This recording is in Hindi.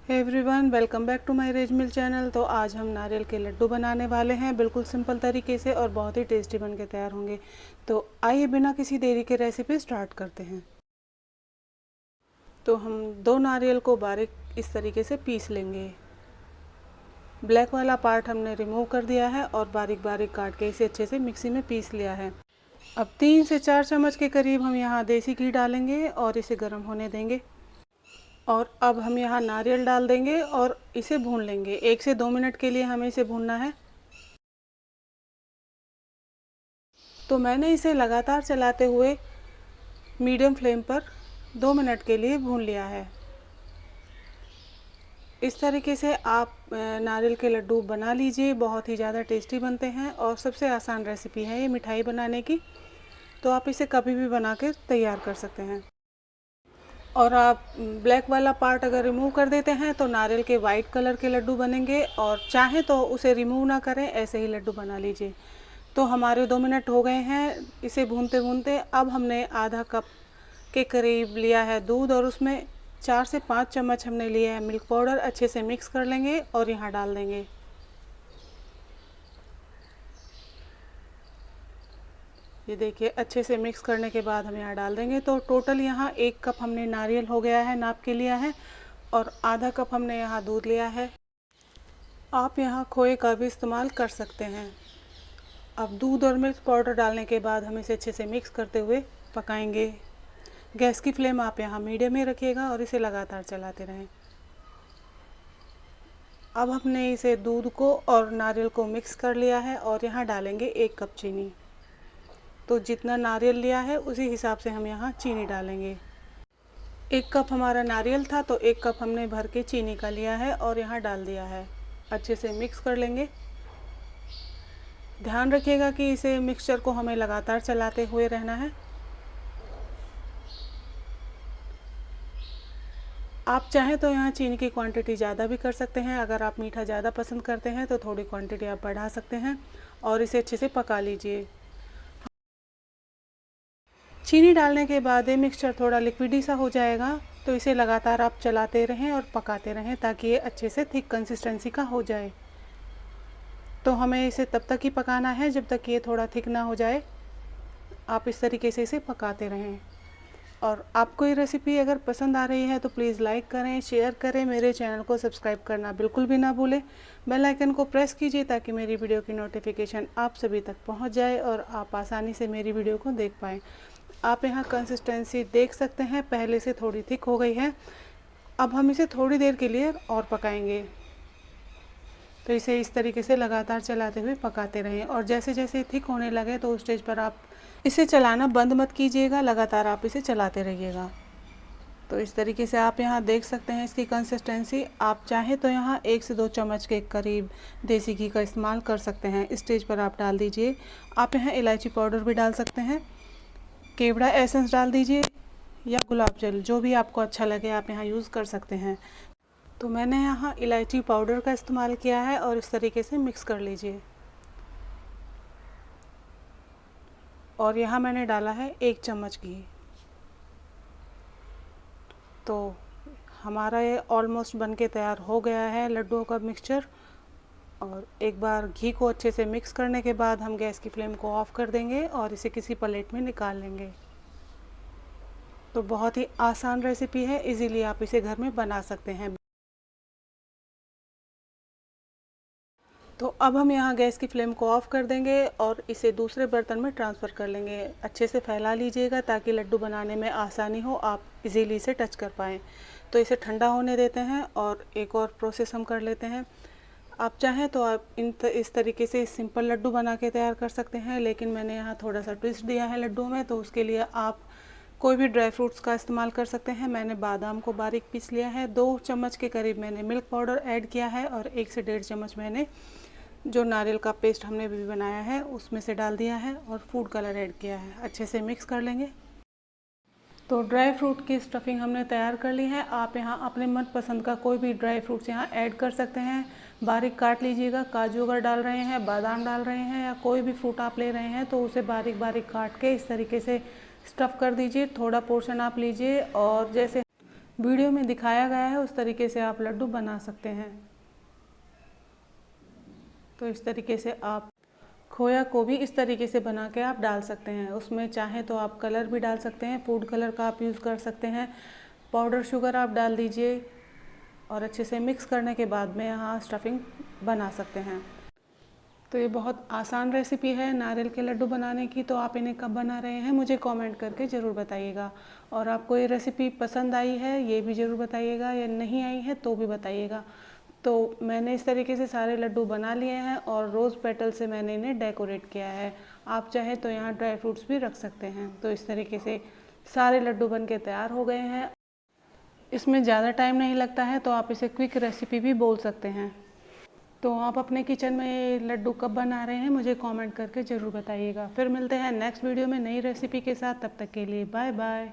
Hey everyone, welcome back to my rage mill channel. तो आज हम नारियल के लड्डू बनाने वाले हैं, बिल्कुल सिंपल तरीके से और बहुत ही टेस्टी बन के तैयार होंगे। तो आइए बिना किसी देरी के रेसिपी स्टार्ट करते हैं। तो हम 2 नारियल को बारीक इस तरीके से पीस लेंगे। ब्लैक वाला पार्ट हमने रिमूव कर दिया है और बारीक बारीक काट के इसे अच्छे से मिक्सी में पीस लिया है। अब 3 से 4 चम्मच के करीब हम यहाँ देसी घी डालेंगे और इसे गर्म होने देंगे। और अब हम यहाँ नारियल डाल देंगे और इसे भून लेंगे। 1 से 2 मिनट के लिए हमें इसे भूनना है। तो मैंने इसे लगातार चलाते हुए मीडियम फ्लेम पर 2 मिनट के लिए भून लिया है। इस तरीके से आप नारियल के लड्डू बना लीजिए, बहुत ही ज़्यादा टेस्टी बनते हैं और सबसे आसान रेसिपी है ये मिठाई बनाने की। तो आप इसे कभी भी बना के तैयार कर सकते हैं। और आप ब्लैक वाला पार्ट अगर रिमूव कर देते हैं तो नारियल के वाइट कलर के लड्डू बनेंगे, और चाहे तो उसे रिमूव ना करें, ऐसे ही लड्डू बना लीजिए। तो हमारे 2 मिनट हो गए हैं इसे भूनते भूनते। अब हमने आधा कप के करीब लिया है दूध और उसमें 4 से 5 चम्मच हमने लिया है मिल्क पाउडर। अच्छे से मिक्स कर लेंगे और यहाँ डाल देंगे। ये देखिए, अच्छे से मिक्स करने के बाद हम यहाँ डाल देंगे। तो टोटल यहाँ 1 कप हमने नारियल हो गया है, नाप के लिया है, और आधा कप हमने यहाँ दूध लिया है। आप यहाँ खोए का भी इस्तेमाल कर सकते हैं। अब दूध और मिल्क पाउडर डालने के बाद हम इसे अच्छे से मिक्स करते हुए पकाएंगे। गैस की फ्लेम आप यहाँ मीडियम में रखिएगा और इसे लगातार चलाते रहें। अब हमने इसे दूध को और नारियल को मिक्स कर लिया है और यहाँ डालेंगे 1 कप चीनी। तो जितना नारियल लिया है उसी हिसाब से हम यहाँ चीनी डालेंगे। 1 कप हमारा नारियल था तो 1 कप हमने भर के चीनी का लिया है और यहाँ डाल दिया है। अच्छे से मिक्स कर लेंगे। ध्यान रखिएगा कि इसे मिक्सचर को हमें लगातार चलाते हुए रहना है। आप चाहें तो यहाँ चीनी की क्वांटिटी ज़्यादा भी कर सकते हैं। अगर आप मीठा ज़्यादा पसंद करते हैं तो थोड़ी क्वांटिटी आप बढ़ा सकते हैं और इसे अच्छे से पका लीजिए। चीनी डालने के बाद ये मिक्सचर थोड़ा लिक्विडी सा हो जाएगा, तो इसे लगातार आप चलाते रहें और पकाते रहें ताकि ये अच्छे से थिक कंसिस्टेंसी का हो जाए। तो हमें इसे तब तक ही पकाना है जब तक ये थोड़ा थिक ना हो जाए। आप इस तरीके से इसे पकाते रहें। और आपको ये रेसिपी अगर पसंद आ रही है तो प्लीज़ लाइक करें, शेयर करें, मेरे चैनल को सब्सक्राइब करना बिल्कुल भी ना भूलें। बेल आइकन को प्रेस कीजिए ताकि मेरी वीडियो की नोटिफिकेशन आप सभी तक पहुंच जाए और आप आसानी से मेरी वीडियो को देख पाएँ। आप यहाँ कंसिस्टेंसी देख सकते हैं, पहले से थोड़ी थिक हो गई है। अब हम इसे थोड़ी देर के लिए और पकाएंगे। तो इसे इस तरीके से लगातार चलाते हुए पकाते रहें, और जैसे जैसे थिक होने लगे तो उस स्टेज पर आप इसे चलाना बंद मत कीजिएगा, लगातार आप इसे चलाते रहिएगा। तो इस तरीके से आप यहाँ देख सकते हैं इसकी कंसिस्टेंसी। आप चाहें तो यहाँ 1 से 2 चम्मच के करीब देसी घी का इस्तेमाल कर सकते हैं। इस स्टेज पर आप डाल दीजिए। आप यहाँ इलायची पाउडर भी डाल सकते हैं, केवड़ा एसेंस डाल दीजिए, या गुलाब जल, जो भी आपको अच्छा लगे आप यहाँ यूज़ कर सकते हैं। तो मैंने यहाँ इलायची पाउडर का इस्तेमाल किया है और इस तरीके से मिक्स कर लीजिए। और यहाँ मैंने डाला है 1 चम्मच घी। तो हमारा ये ऑलमोस्ट बन के तैयार हो गया है लड्डुओं का मिक्सचर। और एक बार घी को अच्छे से मिक्स करने के बाद हम गैस की फ्लेम को ऑफ़ कर देंगे और इसे किसी प्लेट में निकाल लेंगे। तो बहुत ही आसान रेसिपी है, इजीली आप इसे घर में बना सकते हैं। तो अब हम यहाँ गैस की फ्लेम को ऑफ़ कर देंगे और इसे दूसरे बर्तन में ट्रांसफ़र कर लेंगे। अच्छे से फैला लीजिएगा ताकि लड्डू बनाने में आसानी हो, आप इजीली इसे टच कर पाएँ। तो इसे ठंडा होने देते हैं और एक और प्रोसेस हम कर लेते हैं। आप चाहें तो आप इस तरीके से सिंपल लड्डू बना के तैयार कर सकते हैं, लेकिन मैंने यहाँ थोड़ा सा ट्विस्ट दिया है लड्डू में, तो उसके लिए आप कोई भी ड्राई फ्रूट्स का इस्तेमाल कर सकते हैं। मैंने बादाम को बारीक पीस लिया है। 2 चम्मच के करीब मैंने मिल्क पाउडर ऐड किया है और 1 से 1.5 चम्मच मैंने जो नारियल का पेस्ट हमने भी बनाया है उसमें से डाल दिया है और फूड कलर ऐड किया है। अच्छे से मिक्स कर लेंगे। तो ड्राई फ्रूट की स्टफिंग हमने तैयार कर ली है। आप यहाँ अपने मनपसंद का कोई भी ड्राई फ्रूट्स यहाँ ऐड कर सकते हैं। बारीक काट लीजिएगा। काजू अगर डाल रहे हैं, बादाम डाल रहे हैं, या कोई भी फ्रूट आप ले रहे हैं तो उसे बारीक बारीक काट के इस तरीके से स्टफ़ कर दीजिए। थोड़ा पोर्शन आप लीजिए और जैसे वीडियो में दिखाया गया है उस तरीके से आप लड्डू बना सकते हैं। तो इस तरीके से आप खोया को भी इस तरीके से बना के आप डाल सकते हैं। उसमें चाहे तो आप कलर भी डाल सकते हैं, फूड कलर का आप यूज़ कर सकते हैं, पाउडर शुगर आप डाल दीजिए और अच्छे से मिक्स करने के बाद में यहाँ स्टफिंग बना सकते हैं। तो ये बहुत आसान रेसिपी है नारियल के लड्डू बनाने की। तो आप इन्हें कब बना रहे हैं मुझे कमेंट करके ज़रूर बताइएगा। और आपको ये रेसिपी पसंद आई है ये भी ज़रूर बताइएगा, या नहीं आई है तो भी बताइएगा। तो मैंने इस तरीके से सारे लड्डू बना लिए हैं और रोज़ पेटल से मैंने इन्हें डेकोरेट किया है। आप चाहे तो यहाँ ड्राई फ्रूट्स भी रख सकते हैं। तो इस तरीके से सारे लड्डू बन के तैयार हो गए हैं। इसमें ज़्यादा टाइम नहीं लगता है, तो आप इसे क्विक रेसिपी भी बोल सकते हैं। तो आप अपने किचन में ये लड्डू कब बना रहे हैं मुझे कमेंट करके ज़रूर बताइएगा। फिर मिलते हैं नेक्स्ट वीडियो में नई रेसिपी के साथ। तब तक के लिए बाय बाय।